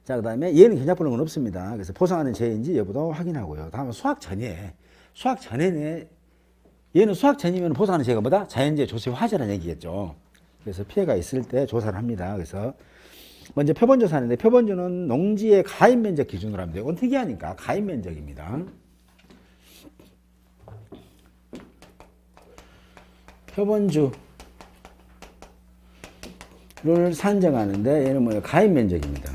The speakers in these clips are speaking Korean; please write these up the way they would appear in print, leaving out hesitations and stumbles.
자, 그 다음에 얘는 견작부는 건 없습니다. 그래서 보상하는 죄인지 여부도 확인하고요. 다음은 수학 전에. 수학 전에네. 얘는 수학 전이면 보상하는 죄가 뭐다? 자연재해 조세 화재라는 얘기겠죠. 그래서 피해가 있을 때 조사를 합니다. 그래서 먼저 표본조사하는데 표본주는 농지의 가입면적 기준으로 합니다. 이건 특이하니까 가입면적입니다. 표본주를 산정하는데 얘는 뭐예요? 가입면적입니다.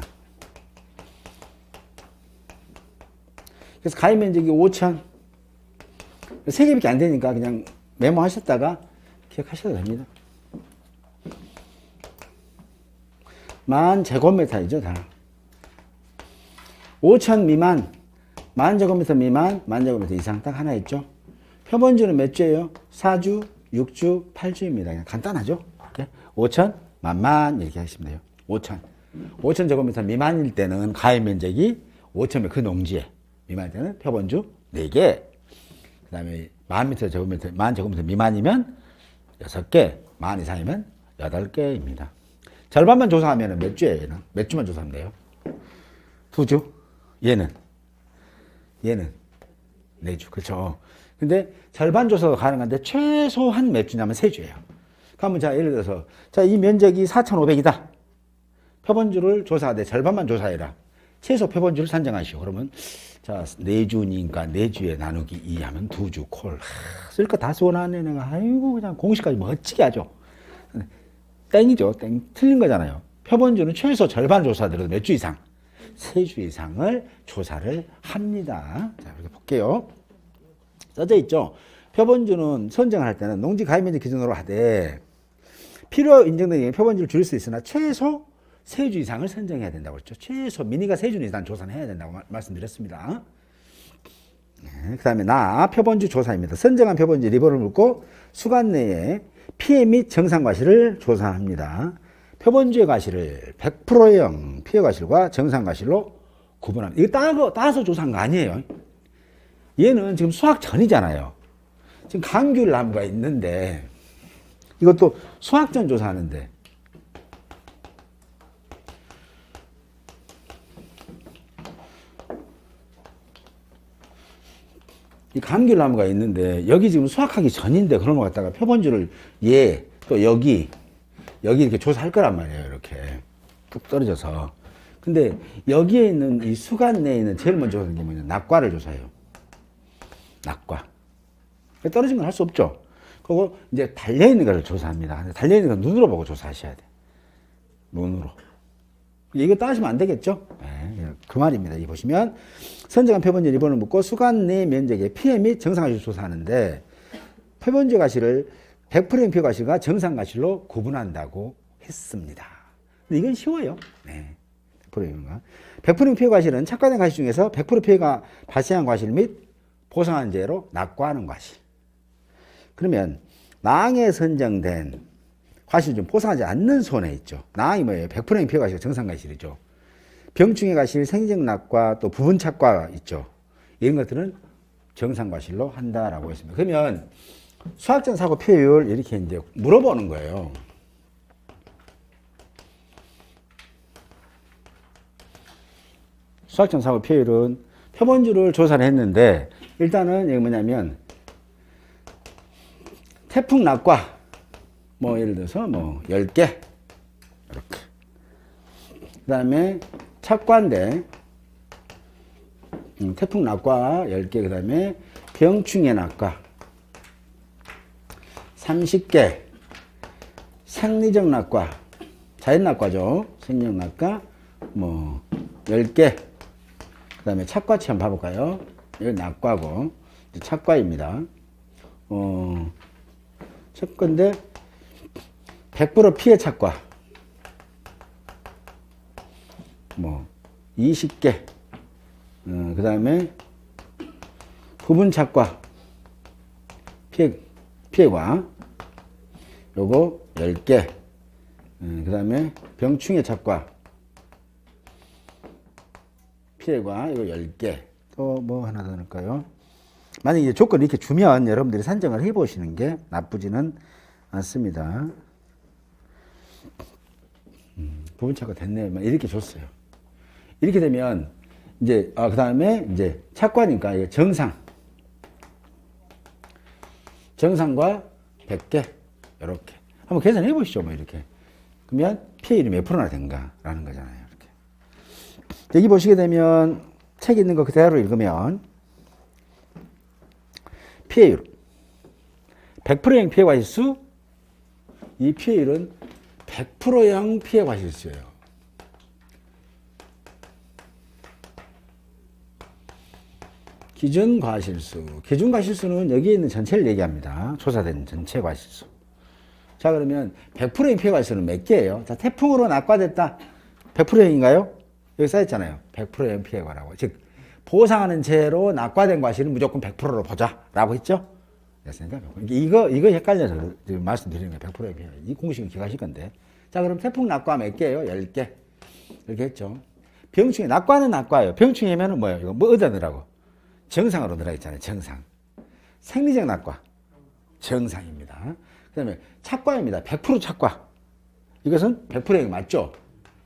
그래서 가입면적이 5천 3개밖에 안 되니까 그냥 메모하셨다가 기억하셔도 됩니다. 10,000 제곱미터이죠, 다. 5천 미만, 10,000 제곱미터 미만, 10,000 제곱미터 이상 딱 하나 있죠. 표본주는 몇 주예요? 4주, 6주, 8주입니다. 그냥 간단하죠. 이렇게 5천, 만만 이렇게 하시면 돼요. 5천 제곱미터 미만일 때는 가입 면적이 5천 그 농지에 미만일 때는 표본주 4개. 그 다음에 10,000m 제곱미터, 10,000 제곱미터 미만이면 6개, 10,000 이상이면 8개입니다. 절반만 조사하면 몇 주예요, 얘는? 몇 주만 조사하면 돼요? 2주? 얘는 4주. 그렇죠. 근데 절반 조사가 가능한데 최소한 몇 주냐면 3주예요. 그러면 자, 예를 들어서 자, 이 면적이 4,500이다. 표본주를 조사하되 절반만 조사해라. 최소 표본주를 산정하시오. 그러면 자, 4주니까 4주에 나누기 2 하면 2주 콜. 쓸 거 다 쏘나네 내가. 아이고 그냥 공식까지 멋지게 하죠. 땡이죠. 땡. 틀린 거잖아요. 표본주는 최소 절반 조사하더라도 몇 주 이상? 3주 이상을 조사를 합니다. 자, 이렇게 볼게요. 써져 있죠. 표본주는 선정할 때는 농지 가입면적 기준으로 하되 필요 인정된 표본주를 줄일 수 있으나 최소 3주 이상을 선정해야 된다고 했죠. 최소 미니가 3주 이상 조사는 해야 된다고 말씀드렸습니다. 네, 그 다음에 표본주 조사입니다. 선정한 표본주 리버를 묻고 수간 내에 피해 및 정상 과실을 조사합니다. 표본주의 과실을 100%형 피해 과실과 정상 과실로 구분합니다. 이거 따서 조사한 거 아니에요. 얘는 지금 수학 전이잖아요. 지금 감귤나무가 있는데 이것도 수학 전 조사하는데 이 감귤나무가 있는데 여기 지금 수확하기 전인데 그런 거 갖다가 표본주를 또 여기 이렇게 조사할 거란 말이에요. 이렇게 뚝 떨어져서. 근데 여기에 있는 이 수간 내에 있는 제일 먼저 조사하는 게 뭐냐? 낙과를 조사해요. 낙과. 떨어진 건 할 수 없죠. 그리고 이제 달려있는 거를 조사합니다. 달려있는 건 눈으로 보고 조사하셔야 돼. 눈으로. 이거 따지면 안 되겠죠? 네, 그 말입니다. 이 보시면 선정한 표본주 리본을 묻고 수간 내 면적의 피해 및 정상 과실을 조사하는데 표본주 과실을 100%형 피해 과실과 정상 과실로 구분한다고 했습니다. 근데 이건 쉬워요. 네. 100%형 피해 과실은 착과된 과실 중에서 100% 피해가 발생한 과실 및 보상한 죄로 낙과하는 과실. 그러면 낭에 선정된 과실 좀 보상하지 않는 손해 있죠. 낭이 뭐예요? 100%형 피해 과실 정상 과실이죠. 병충해 과실, 생리적 낙과 또 부분 착과 있죠. 이런 것들은 정상 과실로 한다라고 했습니다. 그러면 수학전 사고 피해율 이렇게 이제 물어보는 거예요. 수학전 사고 피해율은 표본주를 조사를 했는데 일단은 이게 뭐냐면 태풍 낙과 뭐 예를 들어서 뭐 10개 이렇게 그 다음에 착과인데 태풍 낙과 10개 그 다음에 병충해 낙과 30개 생리적 낙과 자연 낙과죠. 생리적 낙과 뭐 10개 그 다음에 착과치 한번 봐볼까요? 이건 낙과고 착과입니다. 착과인데 100% 피해 착과 뭐 20개 그 다음에 부분 착과 피해과 요거 10개 그 다음에 병충해 착과 피해과 이거 10개 또 뭐 하나 더 넣을까요? 만약에 조건을 이렇게 주면 여러분들이 산정을 해 보시는 게 나쁘지는 않습니다. 부분 착과 됐네요. 이렇게 줬어요. 이렇게 되면 이제 그 다음에 이제 착과니까 이게 정상과 100개 이렇게 한번 계산해 보시죠. 뭐 이렇게 그러면 피해율이 몇 프로나 된가라는 거잖아요. 이렇게 여기 보시게 되면 책 있는 거 그대로 읽으면 피해율 100%형 피해 과실수, 이 피해율은 100%형 피해 과실수예요. 기준 과실수. 기준 과실수는 여기에 있는 전체를 얘기합니다. 조사된 전체 과실수. 자, 그러면 100%형 피해 과실수는 몇 개예요? 자, 태풍으로 낙과됐다. 100%형인가요? 여기 써있잖아요. 100%형 피해 과라고. 즉, 보상하는 채로 낙과된 과실은 무조건 100%로 보자. 라고 했죠? 됐습니까? 이거 헷갈려서 말씀드리는 거예요. 100%형 피해. 이 공식은 기억하실 건데. 자, 그럼 태풍 낙과 몇 개예요? 10개. 이렇게 했죠. 병충해. 낙과는 낙과예요. 병충해면은 뭐예요? 이거 뭐 어디다 넣으라고? 정상으로 들어있잖아요. 정상. 생리적 낙과. 정상입니다. 그 다음에 착과입니다. 100% 착과. 이것은 100%형 맞죠?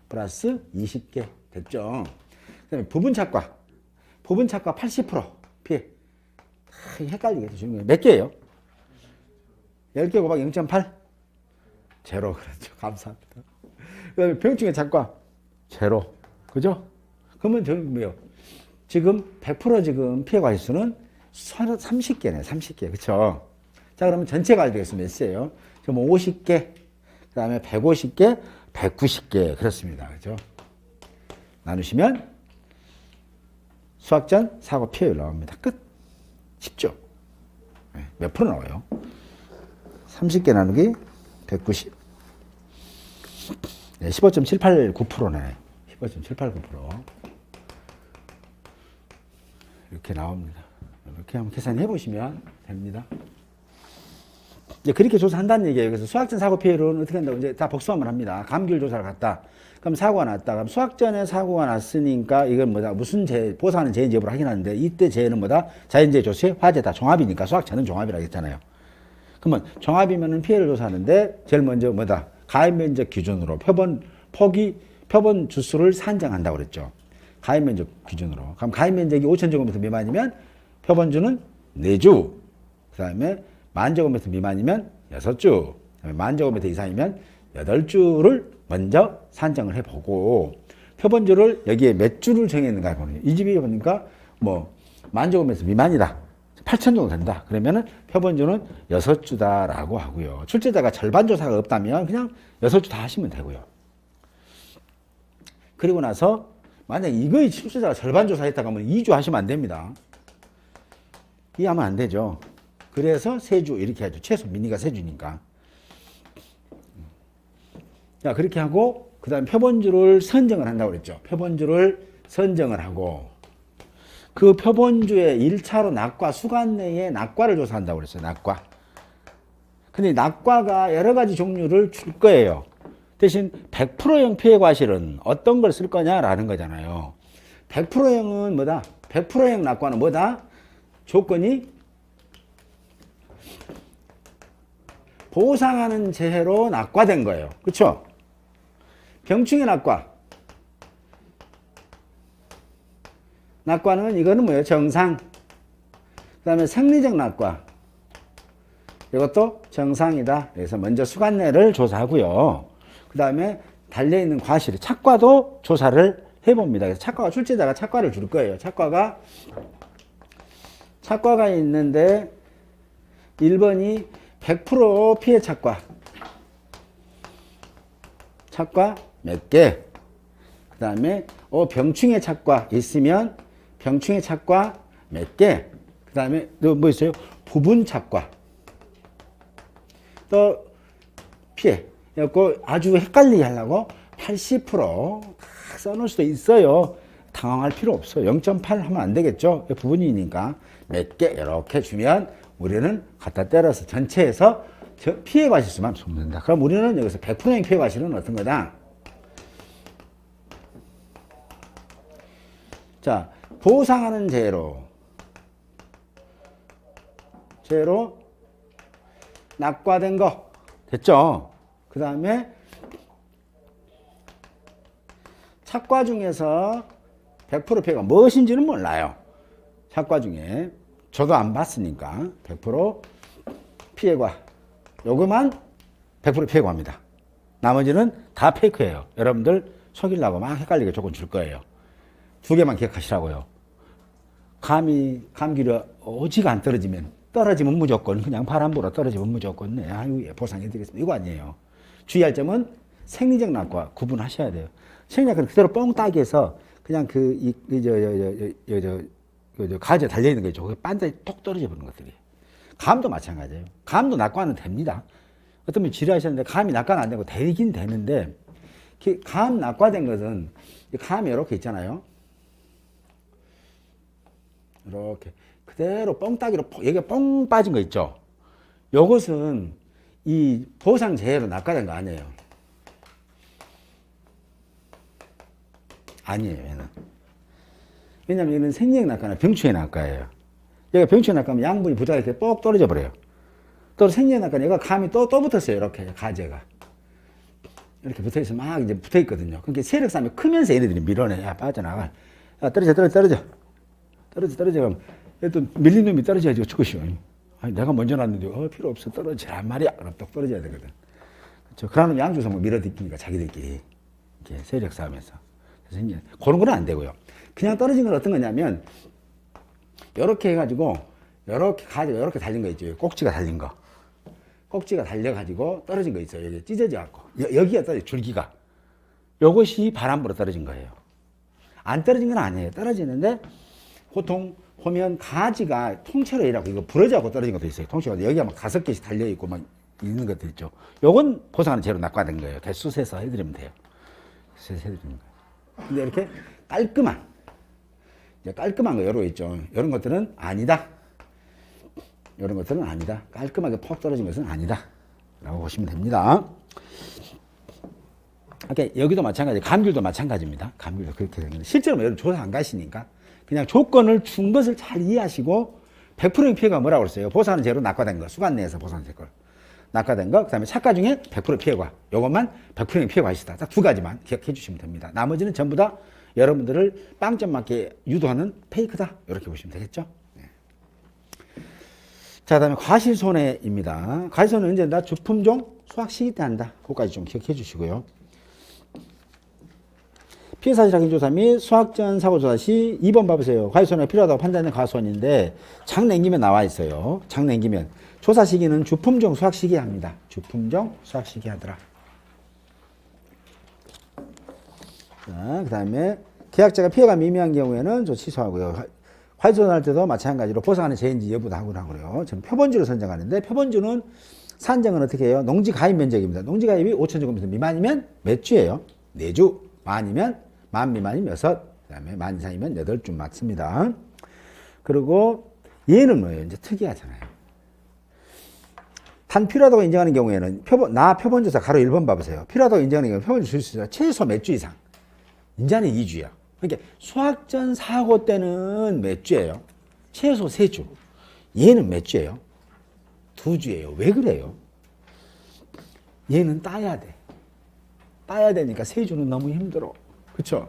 플러스 20개. 됐죠? 그 다음에 부분 착과. 부분 착과 80% 피해. 헷갈리겠죠. 몇 개예요? 10개 곱하기 0.8? 제로. 그렇죠. 감사합니다. 그 다음에 병충해 착과. 제로. 그죠? 그러면 저는 뭐예요? 지금 100% 지금 피해 과실수는 30개네, 30개. 그쵸? 자, 그러면 전체 과실 되겠습니다. 몇 세예요? 그럼 50개, 그 다음에 150개, 190개. 그렇습니다. 그죠? 나누시면 수학전 사고 피해율 나옵니다. 끝. 쉽죠? 네, 몇 프로 나와요? 30개 나누기 190. 네, 15.789%네. 15.789%. 이렇게 나옵니다. 이렇게 한번 계산해 보시면 됩니다. 이제 그렇게 조사한다는 얘기예요. 그래서 수학전 사고 피해율은 어떻게 한다고 이제 다 복수하면 합니다. 감귤 조사를 갔다. 그럼 사고가 났다. 그럼 수학전에 사고가 났으니까 이건 뭐다? 무슨 보상하는 재해인지 여부를 확인하는데 이때 재해는 뭐다? 자연재해 조세, 화재다. 종합이니까 수학전은 종합이라고 했잖아요. 그러면 종합이면은 피해를 조사하는데 제일 먼저 뭐다? 가해 면적 기준으로 표본 주수를 산정한다고 그랬죠. 가해 면적 기준으로. 그럼 가해 면적이 5,000제곱미터 미만이면 표본주는 4주. 그 다음에 10,000제곱미터 미만이면 6주. 그 다음에 10,000제곱미터 이상이면 8주를 먼저 산정을 해보고 표본주를 여기에 몇 주를 정했는가 보네요. 이 집이 보니까 뭐 10,000제곱미터 미만이다. 8,000 정도 된다. 그러면은 표본주는 6주다라고 하고요. 출제자가 절반 조사가 없다면 그냥 6주 다 하시면 되고요. 그리고 나서 만약 이거의 출제자가 절반 조사했다고 하면 2주 하시면 안 됩니다. 이해하면 안 되죠. 그래서 3주 이렇게 하죠. 최소 미니가 3주니까. 자, 그렇게 하고 그 다음에 표본주를 선정을 한다고 그랬죠. 표본주를 선정을 하고 그 표본주의 1차로 낙과 수간 내에 낙과를 조사한다고 그랬어요. 낙과. 근데 낙과가 여러 가지 종류를 줄 거예요. 대신 100%형 피해 과실은 어떤 걸 쓸 거냐라는 거잖아요. 100%형은 뭐다? 100%형 낙과는 뭐다? 조건이 보상하는 재해로 낙과된 거예요. 그렇죠? 병충해 낙과. 낙과는 이거는 뭐예요? 정상. 그 다음에 생리적 낙과. 이것도 정상이다. 그래서 먼저 수간내를 조사하고요. 그 다음에 달려있는 과실, 착과도 조사를 해봅니다. 그래서 착과가 출제자가 착과를 줄 거예요. 착과가 있는데 1번이 100% 피해 착과. 착과 몇 개. 그 다음에 병충해 착과 있으면 병충해 착과 몇 개. 그 다음에 또 뭐 있어요? 부분 착과. 또 피해. 그래서 아주 헷갈리게 하려고 80%딱 써놓을 수도 있어요. 당황할 필요 없어요. 0.8 하면 안 되겠죠. 부분이니까 몇 개 이렇게 주면 우리는 갖다 때려서 전체에서 피해 과실수만 줍는다. 그럼 우리는 여기서 100%의 피해 과실은 어떤 거다? 자, 보상하는 재해로 낙과된 거 됐죠? 그 다음에 착과 중에서 100% 피해가 무엇인지는 몰라요. 학과 중에. 저도 안 봤으니까 100% 피해가 요거만 100% 피해가입니다. 나머지는 다 페이크예요. 여러분들 속이려고 막 헷갈리게 조건 줄 거예요. 두 개만 기억하시라고요. 감기를 오지가 안 떨어지면 무조건 그냥 바람 불어 떨어지면 무조건 네, 아유, 예, 보상해드리겠습니다. 이거 아니에요. 주의할 점은 생리적 낙과 구분하셔야 돼요. 생리적 낙은 그대로 뻥 따기 해서 그냥 가지에 달려있는 거 있죠. 반대에 톡 떨어져 버리는 것들이에요. 감도 마찬가지예요. 감도 낙과는 됩니다. 어떤 분이 지뢰하셨는데 감이 낙과는 안 되고 되긴 되는데 감 낙과된 것은 감이 이렇게 있잖아요. 이렇게 그대로 뻥따기로 여기가 뻥 빠진 거 있죠. 요것은 이 보상 제외로 낙과된 거 아니에요. 아니에요, 얘는. 왜냐면 이건 생리적 낙과나 병추의 낙과예요. 얘가 병추의 낙과면 양분이 부자가 이렇게 뻑 떨어져 버려요. 또 생리적 낙과는 얘가 감이 또 붙었어요. 이렇게 가지가. 이렇게 붙어 있으면 막 이제 붙어 있거든요. 그러니까 세력 싸움이 크면서 얘네들이 밀어내. 야, 빠져나가. 야, 떨어져. 그럼 또 밀린 놈이 떨어져야지 죽으시오. 아니, 내가 먼저 났는데, 필요 없어. 떨어지란 말이야. 그럼 똑 떨어져야 되거든. 그렇죠. 그러면 양주서 뭐 밀어듣기니까 자기들끼리. 이렇게 세력 싸움에서. 그래서 그런 건 안 되고요. 그냥 떨어진 건 어떤 거냐면, 요렇게 해가지고, 요렇게 가지고, 요렇게 달린 거 있죠. 꼭지가 달린 거. 꼭지가 달려가지고 떨어진 거 있어요. 여기 찢어져갖고. 여기가 떨어져, 줄기가. 요것이 바람 불어 떨어진 거예요. 안 떨어진 건 아니에요. 떨어지는데, 보통 보면 가지가 통째로 이라고 이거 부러져갖고 떨어진 것도 있어요. 통째로. 여기가 막 5개씩 달려있고 막 있는 것도 있죠. 요건 보상하는 재료 낙과된 거예요. 개수 세서 해드리면 돼요. 해드리는 거예요. 근데 이렇게 깔끔한 거 요런 거 있죠. 이런 것들은 아니다. 이런 것들은 아니다. 깔끔하게 퍽 떨어진 것은 아니다. 라고 보시면 됩니다. 여기도 마찬가지, 감귤도 마찬가지입니다. 감귤도 그렇게 되는 실제로 여러분 조사 안 가시니까 그냥 조건을 준 것을 잘 이해하시고 100%의 피해가 뭐라고 그랬어요? 보상하는 재료 낙과된 거, 수관 내에서 보상된 걸. 낙과된 거, 그 다음에 착과 중에 100% 피해가. 요것만 100%의 피해가 있다. 딱 두 가지만 기억해 주시면 됩니다. 나머지는 전부 다 여러분들을 빵점 맞게 유도하는 페이크다. 이렇게 보시면 되겠죠? 네. 자, 그 다음에 과실손해입니다. 과실손해는 언제나 주품종 수확 시기 때 한다. 그것까지 좀 기억해 주시고요. 피해사실 확인 조사 및 수확 전 사고 조사 시 2번 봐보세요. 과실손해가 필요하다고 판단된 과손인데 장 남기면 나와 있어요. 장 남기면 조사 시기는 주품종 수확 시기에 합니다. 주품종 수확 시기에 하더라. 자, 그 다음에 계약자가 피해가 미미한 경우에는 저 취소하고요. 과실손해할 때도 마찬가지로 보상하는 제인지 여부도 하고요. 지금 표본주를 선정하는데 표본주는 산정은 어떻게 해요? 농지 가입 면적입니다. 농지 가입이 5,000제곱미터 미만이면 몇 주예요? 4주. 만이면 만 미만이면 6, 그 다음에 만 이상이면 8주 맞습니다. 그리고 얘는 뭐예요? 이제 특이하잖아요. 단 필요하다고 인정하는 경우에는 표본조사 가로 1번 봐보세요. 필요하다고 인정하는 경우는 표본조 줄 수 있어요. 최소 몇 주 이상. 인자는 2주야. 그러니까 수확 전 사고 때는 몇 주예요? 최소 3주. 얘는 몇 주예요? 2주예요. 왜 그래요? 얘는 따야 돼. 따야 되니까 3주는 너무 힘들어. 그쵸?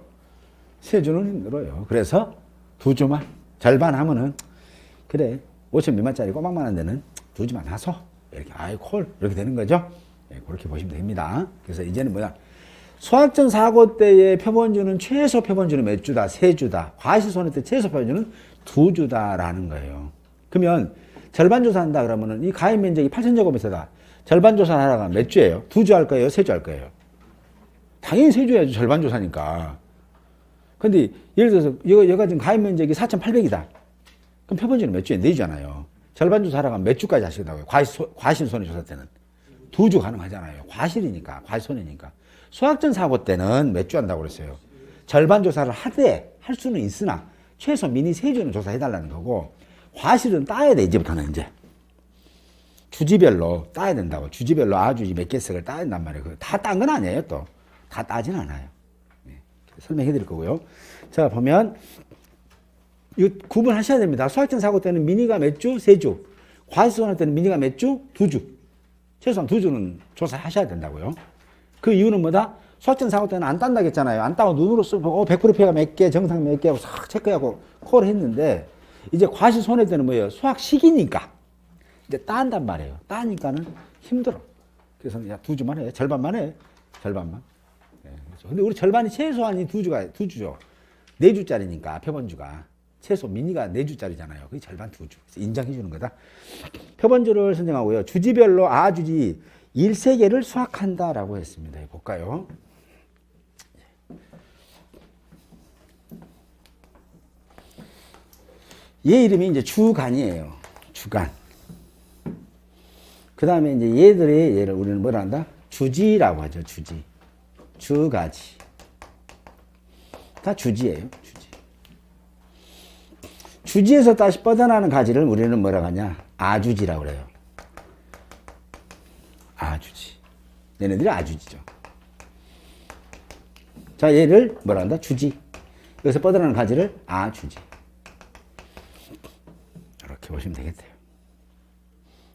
3주는 힘들어요. 그래서 2주만 절반 하면은 그래 5천 미만짜리 꼬막만한 데는 2주만 하소. 이렇게 콜 이렇게 되는 거죠. 네, 그렇게 보시면 됩니다. 그래서 이제는 뭐야? 수확전 사고 때의 표본주는 최소 표본주는 몇 주다? 3주다. 과실손해 때 최소 표본주는 2주다라는 거예요. 그러면 절반 조사한다 그러면은 이 가입 면적이 8,000제곱미터다. 절반 조사하다가 몇 주예요? 2주 할 거예요? 3주 할 거예요? 당연히 3주 해야죠. 절반 조사니까. 근데 예를 들어서 얘가 지금 가입 면적이 4,800이다. 그럼 표본주는 몇 주에? 4주잖아요. 절반 조사하러 가면 몇 주까지 하시겠다고요? 과실손해조사 때는 2주 가능하잖아요. 과실이니까, 과실손해니까. 수확전 사고 때는 몇 주 한다고 그랬어요? 절반 조사를 하되 할 수는 있으나 최소 미니 3주는 조사해달라는 거고, 과실은 따야 돼. 이제부터는 이제 주지별로 따야 된다고. 주지별로 아주지 몇 개씩을 따야 된단 말이에요. 다 딴 건 아니에요. 또 다 따진 않아요. 네. 설명해 드릴 거고요. 자, 보면 이 구분하셔야 됩니다. 수확전 사고 때는 미니가 몇 주? 3주. 과실손해 때는 미니가 몇 주? 2주. 최소한 2주는 조사하셔야 된다고요. 그 이유는 뭐다? 수학적 사고 때는 안 딴다 했잖아요. 안 따고 눈으로 쓰고 100% 표가 몇 개, 정상 몇 개하고 싹 체크하고 콜을 했는데 이제 과시 손해 때는 뭐예요? 수학식이니까 이제 딴단 말이에요. 따니까는 힘들어. 그래서 야, 2주만 해. 절반만 해. 절반만. 네, 그렇죠. 근데 우리 절반이 최소한 이 2주죠. 4주짜리니까 표본주가. 최소 미니가 4주짜리잖아요. 그게 절반 2주. 그래서 인정해 주는 거다. 표본주를 선정하고요. 주지별로 아주지 1세개를 수확한다라고 했습니다. 볼까요? 얘 이름이 이제 주간이에요. 주간. 그 다음에 이제 얘들의 얘를 우리는 뭐라 한다? 주지라고 하죠. 주지. 주가지. 다 주지예요. 주지. 주지에서 다시 뻗어나는 가지를 우리는 뭐라고 하냐? 아주지라고 그래요. 아주지. 얘네들이 아주지죠. 자, 얘를 뭐라 한다? 주지. 여기서 뻗어나는 가지를 아주지. 이렇게 보시면 되겠대요.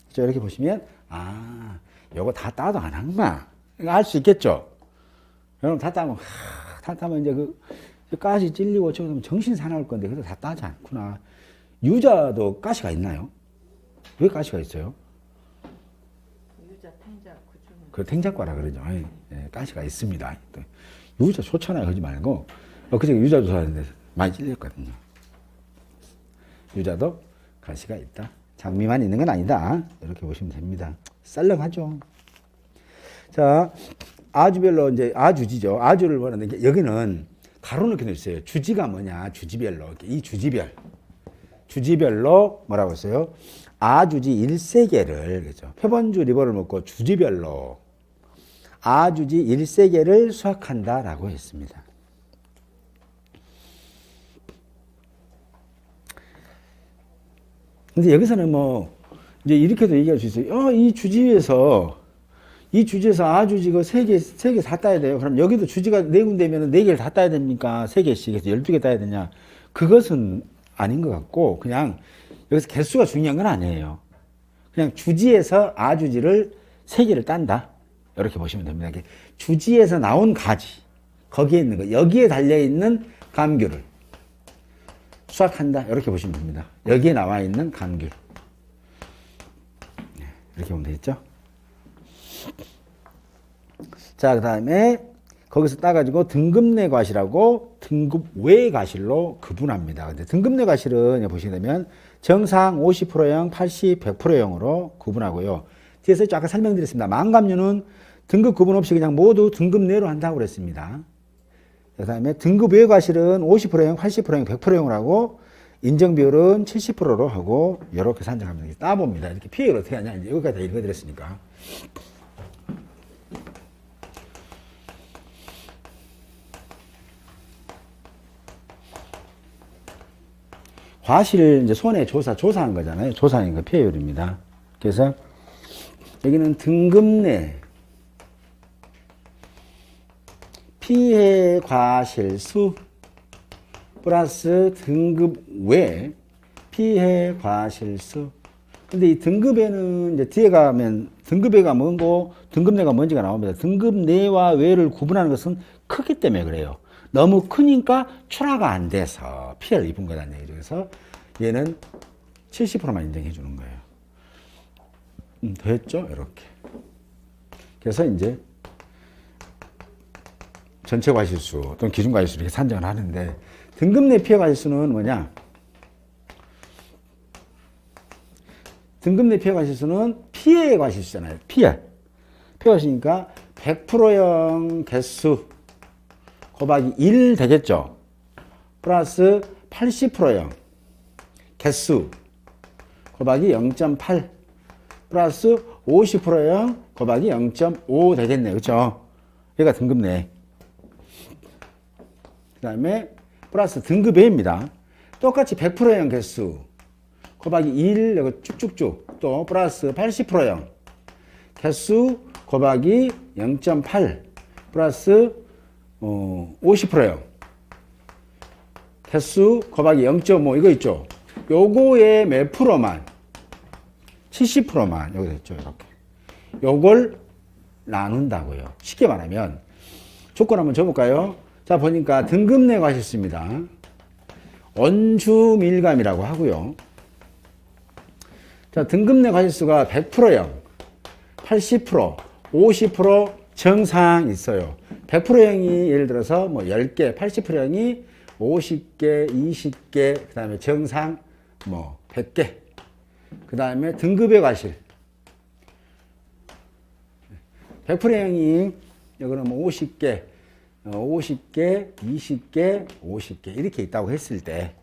그렇죠? 이렇게 보시면, 아, 요거 다 따도 안 한구나. 알 수 있겠죠? 여러분, 다 따면, 다 따면 이제 가시 찔리고, 저기 정신 사나울 건데, 그래도 다 따지 않구나. 유자도 가시가 있나요? 왜 가시가 있어요? 유자, 탱자, 그중. 그 탱자과라 그러죠. 예, 가시가 있습니다. 유자 좋잖아요. 그러지 말고. 그저께 유자 조사하는데 많이 찔렸거든요. 유자도 가시가 있다. 장미만 있는 건 아니다. 이렇게 보시면 됩니다. 썰렁하죠. 자, 아주별로 이제 아주지죠. 아주를 보는데 여기는 가로 넣게 돼 있어요. 주지가 뭐냐? 주지별로. 이 주지별. 주지별로 뭐라고 했어요? 아주지 1세개를, 그죠? 표본주 리버를 먹고 주지별로 아주지 1세개를 수확한다라고 했습니다. 근데 여기서는 뭐, 이제 이렇게도 얘기할 수 있어요. 이 주지에서 아주지 그 세 개 다 따야 돼요. 그럼 여기도 주지가 4군데면 4개를 다 따야 됩니까? 3개씩 해서 12개 따야 되냐? 그것은 아닌 것 같고, 그냥 여기서 개수가 중요한 건 아니에요. 그냥 주지에서 아주지를 3개를 딴다. 이렇게 보시면 됩니다. 주지에서 나온 가지, 거기에 있는 거, 여기에 달려있는 감귤을 수확한다. 이렇게 보시면 됩니다. 여기에 나와 있는 감귤. 이렇게 보면 되겠죠? 자, 그 다음에 거기서 따가지고 등급 내 과실하고 등급 외 과실로 구분합니다. 근데 등급 내 과실은 보시게 되면 정상 50%형, 80, 100%형으로 구분하고요. 뒤에서 아까 설명드렸습니다. 망감류는 등급 구분 없이 그냥 모두 등급 내로 한다고 그랬습니다. 그 다음에 등급 외 과실은 50%형, 80%형, 100%형을 하고 인정 비율은 70%로 하고 이렇게 산정합니다. 따봅니다. 이렇게 피해를 어떻게 하냐. 이제 여기까지 다 읽어드렸으니까. 과실 이제 손해 조사한 거잖아요. 조사한 거 피해율입니다. 그래서 여기는 등급 내 피해 과실수 플러스 등급 외 피해 과실수. 근데 이 등급에는 이제 뒤에 가면 등급외가 뭔고 등급 내가 뭔지가 나옵니다. 등급 내와 외를 구분하는 것은 크기 때문에 그래요. 너무 크니까 출하가 안 돼서 피해를 입은 거라는 얘기죠. 그래서 얘는 70%만 인정해 주는 거예요. 됐죠? 이렇게. 그래서 이제 전체 과실수 또는 기준 과실수 이렇게 산정을 하는데 등급 내 피해 과실수는 뭐냐? 등급 내 피해 과실수는 피해 과실수잖아요. 피해 과실수니까 100%형 개수 곱하기 1 되겠죠. 플러스 80%형 개수 곱하기 0.8 플러스 50%형 곱하기 0.5 되겠네요. 그렇죠? 얘가 등급 내. 그 다음에 플러스 등급 외입니다. 똑같이 100%형 개수 곱하기 1 이거 쭉쭉쭉 또 플러스 80%형 개수 곱하기 0.8 플러스 50%형 개수 곱하기 0.5 이거 있죠. 요거의 몇 프로만 70%만 여기 됐죠. 이렇게 요걸 나눈다고요. 쉽게 말하면 조건 한번 줘볼까요? 자, 보니까 등급 내 과실수입니다. 원주밀감이라고 하고요. 자, 등급 내 과실수가 100%형, 80%, 50% 정상 있어요. 100%형이 예를 들어서 뭐 10개, 80%형이 50개, 20개, 그 다음에 정상 뭐 100개. 그 다음에 등급의 과실. 100%형이 여기는 뭐 50개, 50개, 20개, 50개 이렇게 있다고 했을 때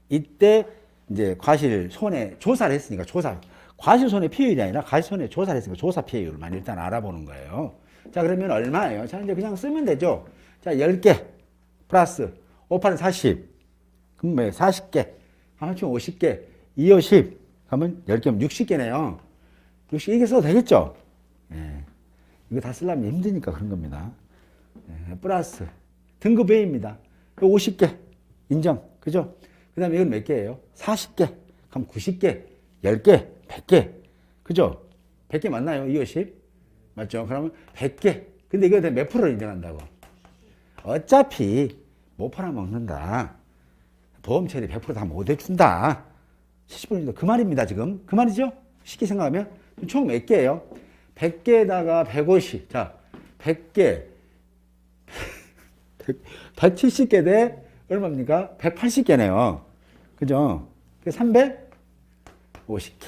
이때 이제 과실 손해 조사를 했으니까 과실 손해 피해율이 아니라 과실 손해 조사를 했으니까 조사 피해율만 일단 알아보는 거예요. 자, 그러면 얼마예요? 자, 이제 그냥 쓰면 되죠. 자, 10개 플러스 5, 40. 그럼 뭐 40개. 하면 50개. 2, 50. 하면 10개면 60개네요. 60, 이게 써도 되겠죠? 예. 이거 다 쓰려면 힘드니까 그런 겁니다. 예. 플러스. 등급 A입니다. 50개. 인정. 그죠? 그 다음에 이건 몇 개예요? 40개. 그럼 90개. 10개. 100개. 그죠? 100개 맞나요? 2, 50? 맞죠? 그러면 100개. 근데 이거 몇 프로를 인정한다고? 어차피 못 팔아먹는다. 보험 처리 100%다 못 해준다. 70% 그 말입니다, 지금. 그 말이죠? 쉽게 생각하면. 총 몇 개예요? 100개에다가 150. 자, 100개. 170개 대 얼마입니까? 180개네요. 그죠? 350개.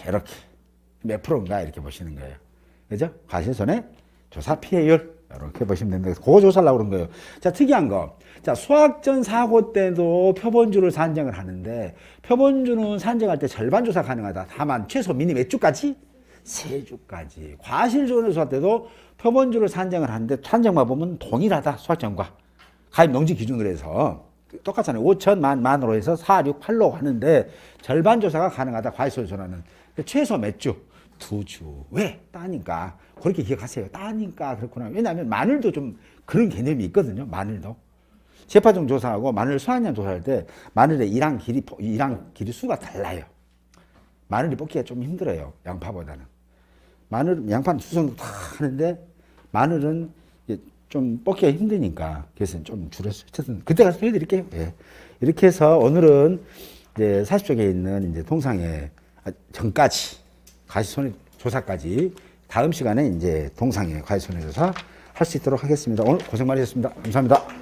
이렇게. 몇 프로인가? 이렇게 보시는 거예요. 그죠? 과실손해 조사 피해율. 이렇게 보시면 됩니다. 그거 조사하려고 그런 거예요. 자, 특이한 거. 자, 수학전 사고 때도 표본주를 산정을 하는데, 표본주는 산정할 때 절반 조사 가능하다. 다만, 최소 미니 몇 주까지? 3주까지. 과실조사 조사 때도 표본주를 산정을 하는데, 산정만 보면 동일하다. 수학전과. 가입 농지 기준으로 해서. 똑같잖아요. 5천, 만으로 해서 4, 6, 8로 하는데, 절반 조사가 가능하다. 과실조사는. 최소 몇 주? 2주. 왜? 따니까. 그렇게 기억하세요. 따니까 그렇구나. 왜냐하면 마늘도 좀 그런 개념이 있거든요. 마늘도. 재파종 조사하고 마늘 수확량 조사할 때 마늘의 이랑 길이 수가 달라요. 마늘이 뽑기가 좀 힘들어요. 양파보다는. 양파는 수성도 다 하는데 마늘은 좀 뽑기가 힘드니까 그래서 좀 줄였어요. 어쨌든 그때 가서 해드릴게요. 예. 이렇게 해서 오늘은 이제 40쪽에 있는 이제 동상의 전까지 과실손해 조사까지 다음 시간에 이제 동상의 과실손해 조사 할 수 있도록 하겠습니다. 오늘 고생 많으셨습니다. 감사합니다.